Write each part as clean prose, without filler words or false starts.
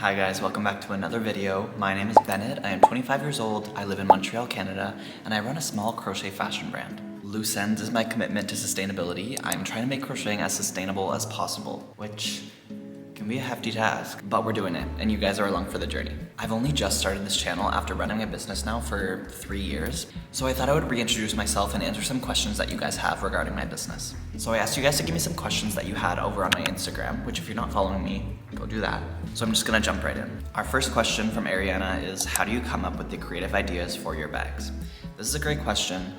Hi guys, welcome back to another video. My name is Bennett, I am 25 years old, I live in Montreal, Canada, and I run a small crochet fashion brand. Lucend is my commitment to sustainability. I'm trying to make crocheting as sustainable as possible, which can be a hefty task, but we're doing it, and you guys are along for the journey. I've only just started this channel after running my business now for 3 years, so I thought I would reintroduce myself and answer some questions that you guys have regarding my business. So I asked you guys to give me some questions that you had over on my Instagram, which if you're not following me, go do that. So I'm just gonna jump right in. Our first question from Ariana is, how do you come up with the creative ideas for your bags? This is a great question,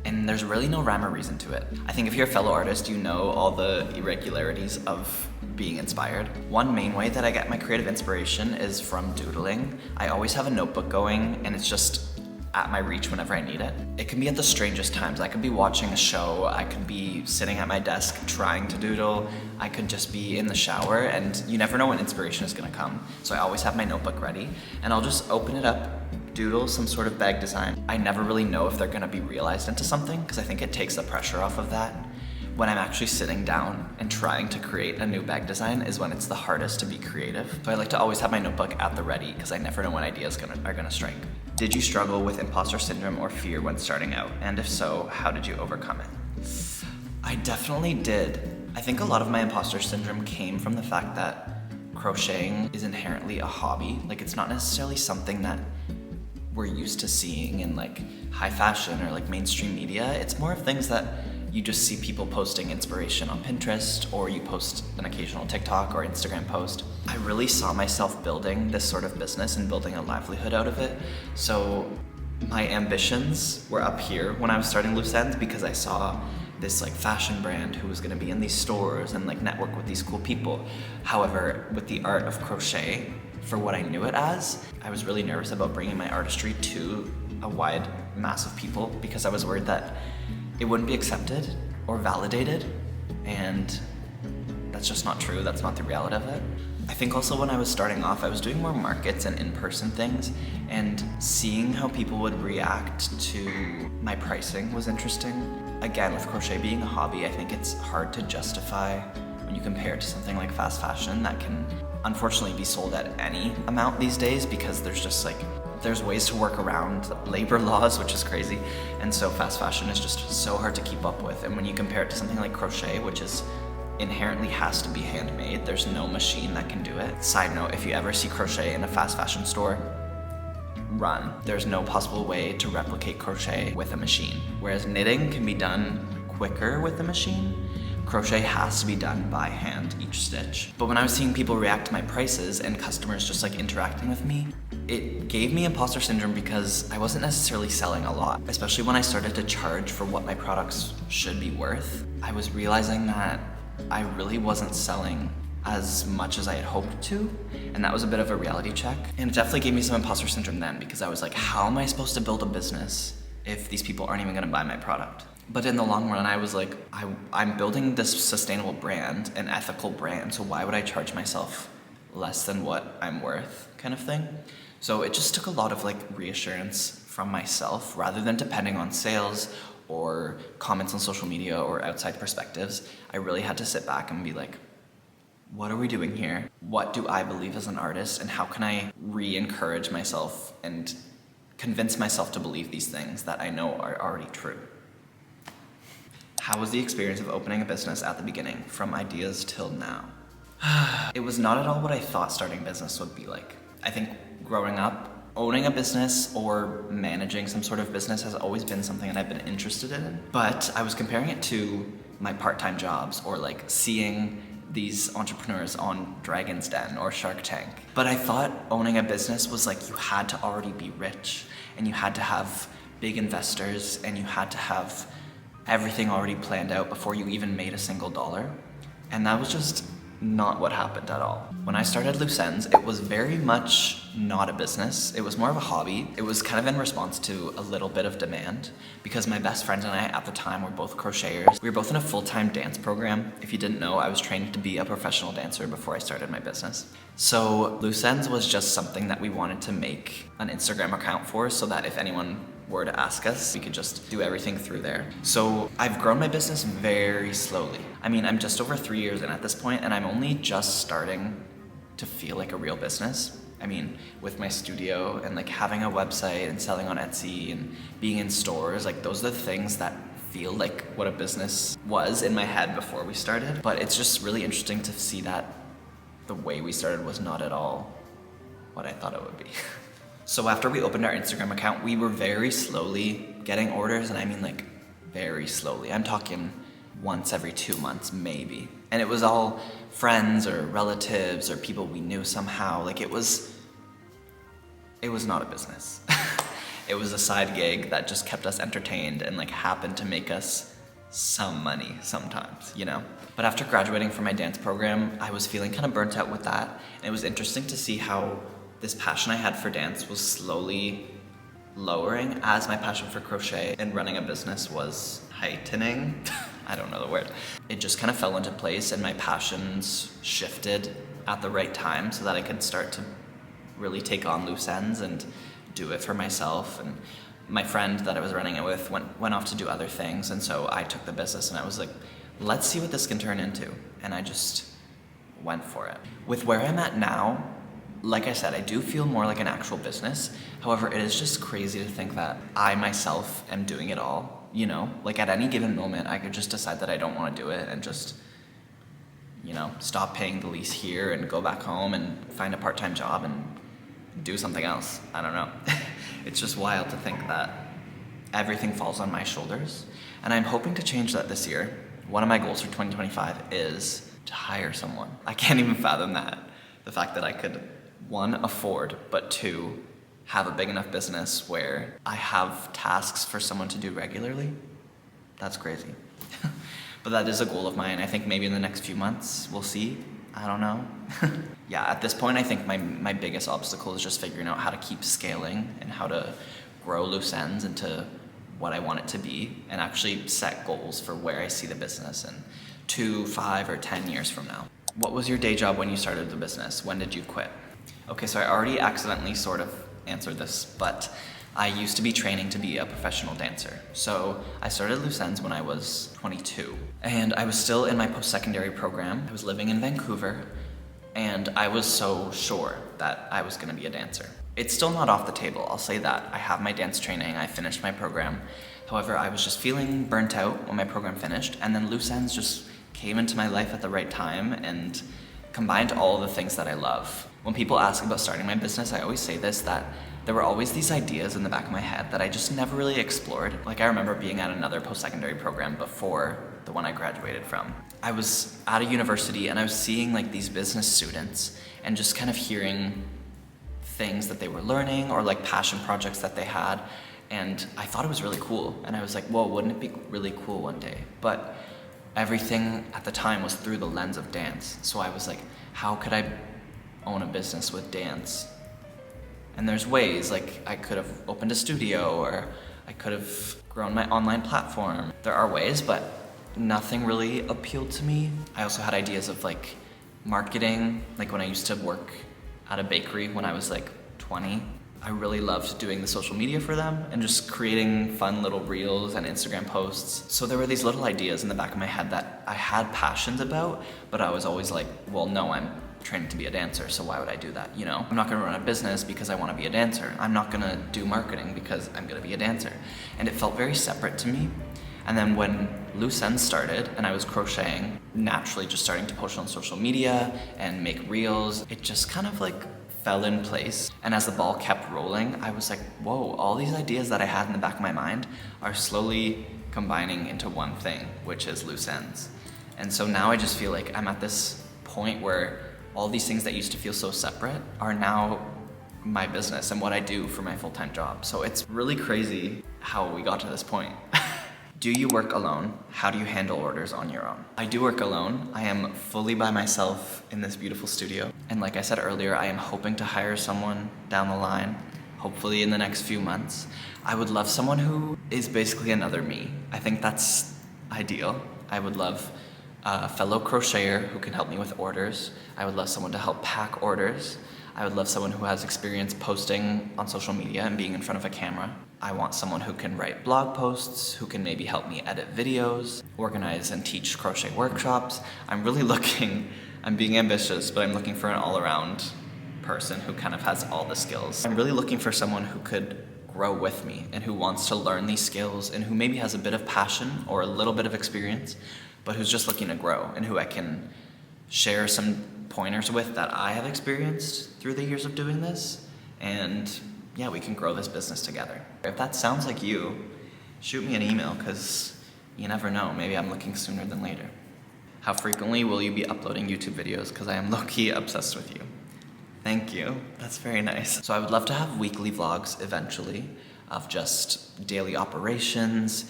and there's really no rhyme or reason to it. I think if you're a fellow artist, you know all the irregularities of being inspired. One main way that I get my creative inspiration is from doodling. I always have a notebook going, and it's just at my reach whenever I need it. It can be at the strangest times. I could be watching a show, I could be sitting at my desk trying to doodle, I could just be in the shower, and you never know when inspiration is gonna come. So I always have my notebook ready, and I'll just open it up, doodle some sort of bag design. I never really know if they're gonna be realized into something, because I think it takes the pressure off of that. When I'm actually sitting down and trying to create a new bag design is when it's the hardest to be creative. So I like to always have my notebook at the ready because I never know when ideas are gonna strike. Did you struggle with imposter syndrome or fear when starting out? And if so, how did you overcome it? I definitely did. I think a lot of my imposter syndrome came from the fact that crocheting is inherently a hobby. Like, it's not necessarily something that we're used to seeing in like high fashion or like mainstream media. It's more of things that you just see people posting inspiration on Pinterest, or you post an occasional TikTok or Instagram post. I really saw myself building this sort of business and building a livelihood out of it. So my ambitions were up here when I was starting Lucend, because I saw this like fashion brand who was gonna be in these stores and like network with these cool people. However, with the art of crochet, for what I knew it as, I was really nervous about bringing my artistry to a wide mass of people, because I was worried that it wouldn't be accepted or validated, and that's just not true. That's not the reality of it. I think also when I was starting off, I was doing more markets and in-person things, and seeing how people would react to my pricing was interesting. Again, with crochet being a hobby, I think it's hard to justify when you compare it to something like fast fashion that can unfortunately be sold at any amount these days, because there's ways to work around labor laws, which is crazy. And so fast fashion is just so hard to keep up with. And when you compare it to something like crochet, which is inherently has to be handmade, there's no machine that can do it. Side note, if you ever see crochet in a fast fashion store, run. There's no possible way to replicate crochet with a machine. Whereas knitting can be done quicker with a machine, crochet has to be done by hand, each stitch. But when I was seeing people react to my prices and customers just like interacting with me, it gave me imposter syndrome, because I wasn't necessarily selling a lot, especially when I started to charge for what my products should be worth. I was realizing that I really wasn't selling as much as I had hoped to, and that was a bit of a reality check. And it definitely gave me some imposter syndrome then, because I was like, how am I supposed to build a business if these people aren't even gonna buy my product? But in the long run, I was like, I'm building this sustainable brand, an ethical brand, so why would I charge myself less than what I'm worth, kind of thing? So it just took a lot of like reassurance from myself, rather than depending on sales or comments on social media or outside perspectives. I really had to sit back and be like, what are we doing here? What do I believe as an artist, and how can I re-encourage myself and convince myself to believe these things that I know are already true? How was the experience of opening a business at the beginning, from ideas till now? It was not at all what I thought starting a business would be like. I think growing up, owning a business or managing some sort of business has always been something that I've been interested in. But I was comparing it to my part-time jobs, or like seeing these entrepreneurs on Dragon's Den or Shark Tank. But I thought owning a business was like you had to already be rich, and you had to have big investors, and you had to have everything already planned out before you even made a single dollar. And that was just not what happened at all. When I started Lucend's, it was very much not a business. It was more of a hobby. It was kind of in response to a little bit of demand, because my best friend and I at the time were both crocheters. We were both in a full-time dance program. If you didn't know, I was trained to be a professional dancer before I started my business. So Lucend's was just something that we wanted to make an Instagram account for, so that if anyone were to ask us, we could just do everything through there. So I've grown my business very slowly. I mean, I'm just over 3 years in at this point, and I'm only just starting to feel like a real business. I mean, with my studio and like having a website and selling on Etsy and being in stores, like those are the things that feel like what a business was in my head before we started. But it's just really interesting to see that the way we started was not at all what I thought it would be. So after we opened our Instagram account, we were very slowly getting orders, and I mean like very slowly. I'm talking once every 2 months, maybe. And it was all friends or relatives or people we knew somehow. Like it was not a business. It was a side gig that just kept us entertained and like happened to make us some money sometimes, you know? But after graduating from my dance program, I was feeling kind of burnt out with that. And it was interesting to see how this passion I had for dance was slowly lowering as my passion for crochet and running a business was heightening. I don't know the word. It just kind of fell into place and my passions shifted at the right time so that I could start to really take on loose ends and do it for myself. And my friend that I was running it with went off to do other things, and so I took the business and I was like, let's see what this can turn into. And I just went for it. With where I'm at now, like I said, I do feel more like an actual business. However, it is just crazy to think that I myself am doing it all, you know? Like at any given moment, I could just decide that I don't want to do it and just, you know, stop paying the lease here and go back home and find a part-time job and do something else. I don't know. It's just wild to think that everything falls on my shoulders. And I'm hoping to change that this year. One of my goals for 2025 is to hire someone. I can't even fathom that. The fact that I could, one, afford, but two, have a big enough business where I have tasks for someone to do regularly. That's crazy. But that is a goal of mine. I think maybe in the next few months, we'll see. I don't know. Yeah, at this point, I think my biggest obstacle is just figuring out how to keep scaling and how to grow loose ends into what I want it to be and actually set goals for where I see the business in 2, 5, or 10 years from now. What was your day job when you started the business? When did you quit? Okay, so I already accidentally sort of answered this, but I used to be training to be a professional dancer. So I started Lucend when I was 22, and I was still in my post-secondary program. I was living in Vancouver, and I was so sure that I was gonna be a dancer. It's still not off the table, I'll say that. I have my dance training, I finished my program. However, I was just feeling burnt out when my program finished, and then Lucend just came into my life at the right time and combined all the things that I love. When people ask about starting my business, I always say this, that there were always these ideas in the back of my head that I just never really explored. Like I remember being at another post-secondary program before the one I graduated from. I was at a university and I was seeing like these business students and just kind of hearing things that they were learning or like passion projects that they had. And I thought it was really cool. And I was like, whoa, wouldn't it be really cool one day? But everything at the time was through the lens of dance. So I was like, how could I own a business with dance? And there's ways, like I could have opened a studio or I could have grown my online platform. There are ways, but nothing really appealed to me. I also had ideas of like marketing, like when I used to work at a bakery when I was like 20. I really loved doing the social media for them and just creating fun little reels and Instagram posts. So there were these little ideas in the back of my head that I had passions about, but I was always like, well, no, I'm training to be a dancer, so why would I do that, you know? I'm not gonna run a business because I wanna be a dancer. I'm not gonna do marketing because I'm gonna be a dancer. And it felt very separate to me. And then when Lucend started and I was crocheting, naturally just starting to post on social media and make reels, it just kind of like fell in place. And as the ball kept rolling, I was like, whoa, all these ideas that I had in the back of my mind are slowly combining into one thing, which is Lucends. And so now I just feel like I'm at this point where all these things that used to feel so separate are now my business and what I do for my full-time job. So it's really crazy how we got to this point. Do you work alone? How do you handle orders on your own? I do work alone. I am fully by myself in this beautiful studio. And like I said earlier, I am hoping to hire someone down the line, hopefully in the next few months. I would love someone who is basically another me. I think that's ideal. I would love a fellow crocheter who can help me with orders. I would love someone to help pack orders. I would love someone who has experience posting on social media and being in front of a camera. I want someone who can write blog posts, who can maybe help me edit videos, organize and teach crochet workshops. I'm really looking I'm being ambitious, but I'm looking for an all-around person who kind of has all the skills. I'm really looking for someone who could grow with me and who wants to learn these skills and who maybe has a bit of passion or a little bit of experience, but who's just looking to grow and who I can share some pointers with that I have experienced through the years of doing this. And yeah, we can grow this business together. If that sounds like you, shoot me an email, because you never know, maybe I'm looking sooner than later. How frequently will you be uploading YouTube videos? Because I am low-key obsessed with you. Thank you, that's very nice. So I would love to have weekly vlogs eventually of just daily operations,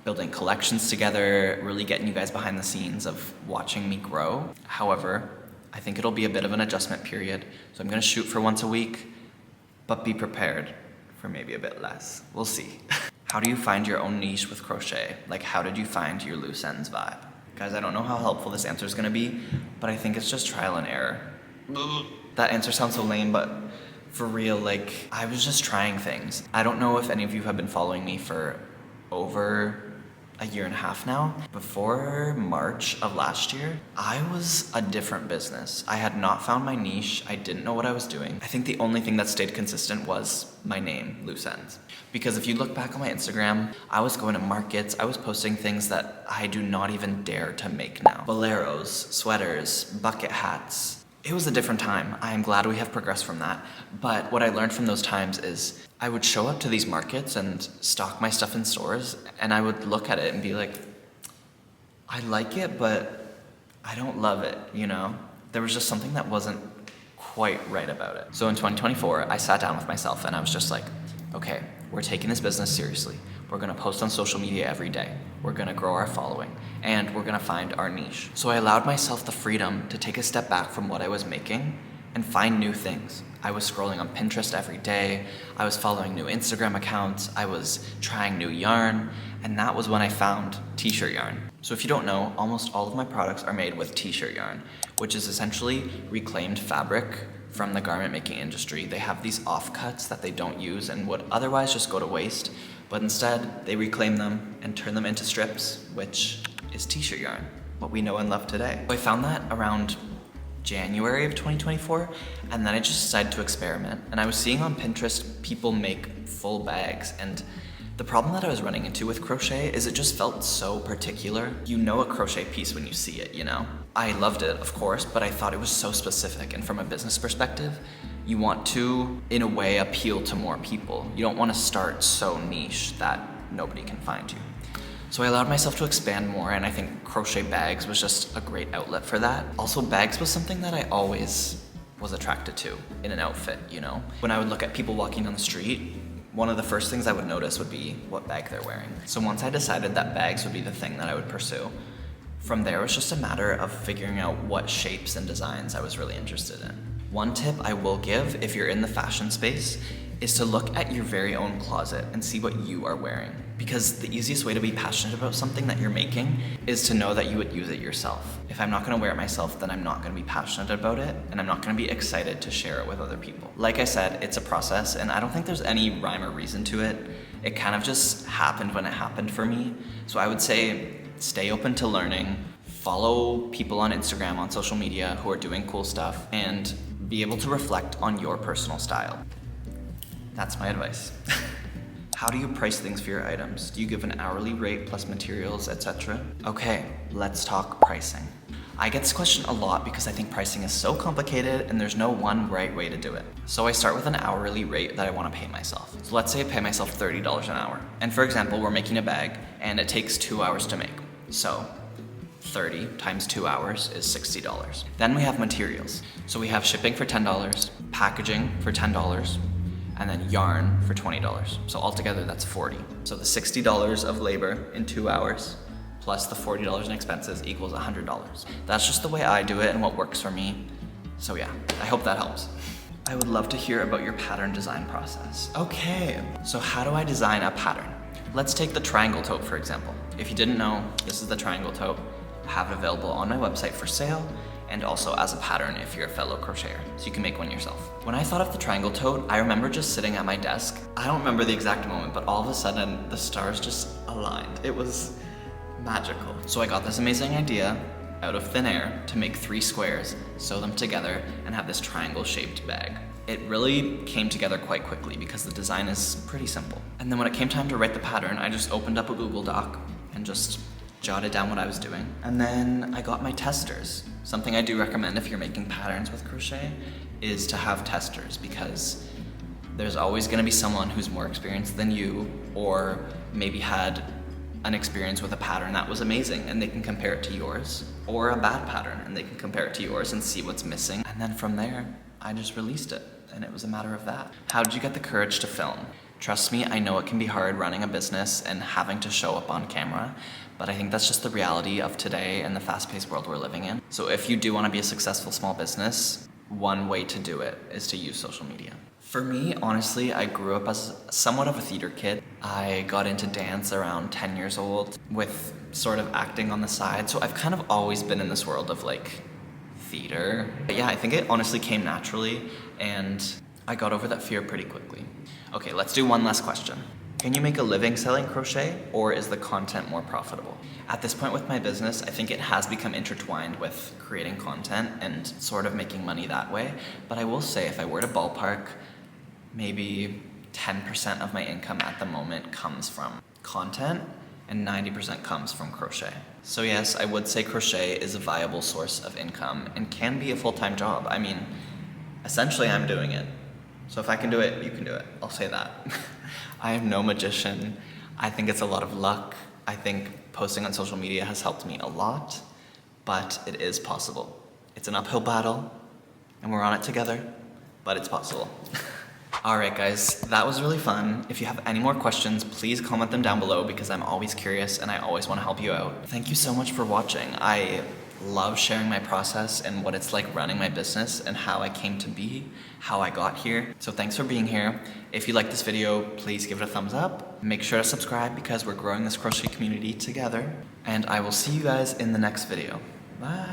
building collections together, really getting you guys behind the scenes of watching me grow. However, I think it'll be a bit of an adjustment period. So I'm gonna shoot for once a week, but be prepared for maybe a bit less. We'll see. How do you find your own niche with crochet? Like, how did you find your loose ends vibe? Guys, I don't know how helpful this answer is gonna be, but I think it's just trial and error. That answer sounds so lame, but for real, like, I was just trying things. I don't know if any of you have been following me for over a year and a half now. Before March of last year, I was a different business. I had not found my niche. I didn't know what I was doing. I think the only thing that stayed consistent was my name, Lucend. Because if you look back on my Instagram, I was going to markets, I was posting things that I do not even dare to make now. Boleros, sweaters, bucket hats. It was a different time. I am glad we have progressed from that. But what I learned from those times is I would show up to these markets and stock my stuff in stores, and I would look at it and be like, I like it, but I don't love it, you know? There was just something that wasn't quite right about it. So in 2024, I sat down with myself and I was just like, okay, we're taking this business seriously. We're gonna post on social media every day. We're gonna grow our following, and we're gonna find our niche. So I allowed myself the freedom to take a step back from what I was making and find new things. I was scrolling on Pinterest every day. I was following new Instagram accounts. I was trying new yarn, and that was when I found t-shirt yarn. So if you don't know, almost all of my products are made with t-shirt yarn, which is essentially reclaimed fabric from the garment making industry. They have these offcuts that they don't use and would otherwise just go to waste, but instead they reclaim them and turn them into strips, which is t-shirt yarn, what we know and love today. So I found that around January of 2024, and then I just decided to experiment. And I was seeing on Pinterest people make full bags, and the problem that I was running into with crochet is it just felt so particular. You know a crochet piece when you see it, you know? I loved it, of course, but I thought it was so specific, and from a business perspective, you want to, in a way, appeal to more people. You don't want to start so niche that nobody can find you. So I allowed myself to expand more, and I think crochet bags was just a great outlet for that. Also, bags was something that I always was attracted to in an outfit, you know? When I would look at people walking on the street, one of the first things I would notice would be what bag they're wearing. So once I decided that bags would be the thing that I would pursue, from there it was just a matter of figuring out what shapes and designs I was really interested in. One tip I will give if you're in the fashion space is to look at your very own closet and see what you are wearing. Because the easiest way to be passionate about something that you're making is to know that you would use it yourself. If I'm not gonna wear it myself, then I'm not gonna be passionate about it, and I'm not gonna be excited to share it with other people. Like I said, it's a process, and I don't think there's any rhyme or reason to it. It kind of just happened when it happened for me. So I would say, stay open to learning, follow people on Instagram, on social media who are doing cool stuff, and be able to reflect on your personal style. That's my advice. How do you price things for your items? Do you give an hourly rate plus materials, etc.? Okay, let's talk pricing. I get this question a lot because I think pricing is so complicated and there's no one right way to do it. So I start with an hourly rate that I want to pay myself. So let's say I pay myself $30 an hour. And for example, we're making a bag and it takes 2 hours to make. So 30 times 2 hours is $60. Then we have materials. So we have shipping for $10, packaging for $10, and then yarn for $20. So altogether that's $40. So the $60 of labor in 2 hours plus the $40 in expenses equals $100. That's just the way I do it and what works for me. So yeah, I hope that helps. I would love to hear about your pattern design process. Okay, so how do I design a pattern? Let's take the triangle tote, for example. If you didn't know, this is the triangle tote. I have it available on my website for sale, and also as a pattern if you're a fellow crocheter, so you can make one yourself. When I thought of the triangle tote, I remember just sitting at my desk. I don't remember the exact moment, but all of a sudden, the stars just aligned. It was magical. So I got this amazing idea, out of thin air to make 3 squares, sew them together, and have this triangle-shaped bag. It really came together quite quickly because the design is pretty simple. And then when it came time to write the pattern, I just opened up a Google Doc and just jotted down what I was doing. And then I got my testers. Something I do recommend if you're making patterns with crochet is to have testers, because there's always gonna be someone who's more experienced than you, or maybe had an experience with a pattern that was amazing and they can compare it to yours, or a bad pattern and they can compare it to yours and see what's missing. And then from there, I just released it, and it was a matter of that. How did you get the courage to film? Trust me, I know it can be hard running a business and having to show up on camera, but I think that's just the reality of today and the fast-paced world we're living in. So if you do want to be a successful small business, one way to do it is to use social media. For me, honestly, I grew up as somewhat of a theater kid. I got into dance around 10 years old with sort of acting on the side, so I've kind of always been in this world of like theater. But yeah, I think it honestly came naturally, and I got over that fear pretty quickly. Okay, let's do one last question. Can you make a living selling crochet, or is the content more profitable? At this point with my business, I think it has become intertwined with creating content and sort of making money that way. But I will say, if I were to ballpark, maybe 10% of my income at the moment comes from content and 90% comes from crochet. So yes, I would say crochet is a viable source of income and can be a full-time job. I mean, essentially I'm doing it. So if I can do it, you can do it. I'll say that. I am no magician. I think it's a lot of luck. I think posting on social media has helped me a lot, but it is possible. It's an uphill battle, and we're on it together, but it's possible. Alright guys, that was really fun. If you have any more questions, please comment them down below, because I'm always curious and I always want to help you out. Thank you so much for watching. I love sharing my process and what it's like running my business and how I came to be, how I got here. So thanks for being here. If you like this video, please give it a thumbs up. Make sure to subscribe because we're growing this crochet community together. And I will see you guys in the next video. Bye.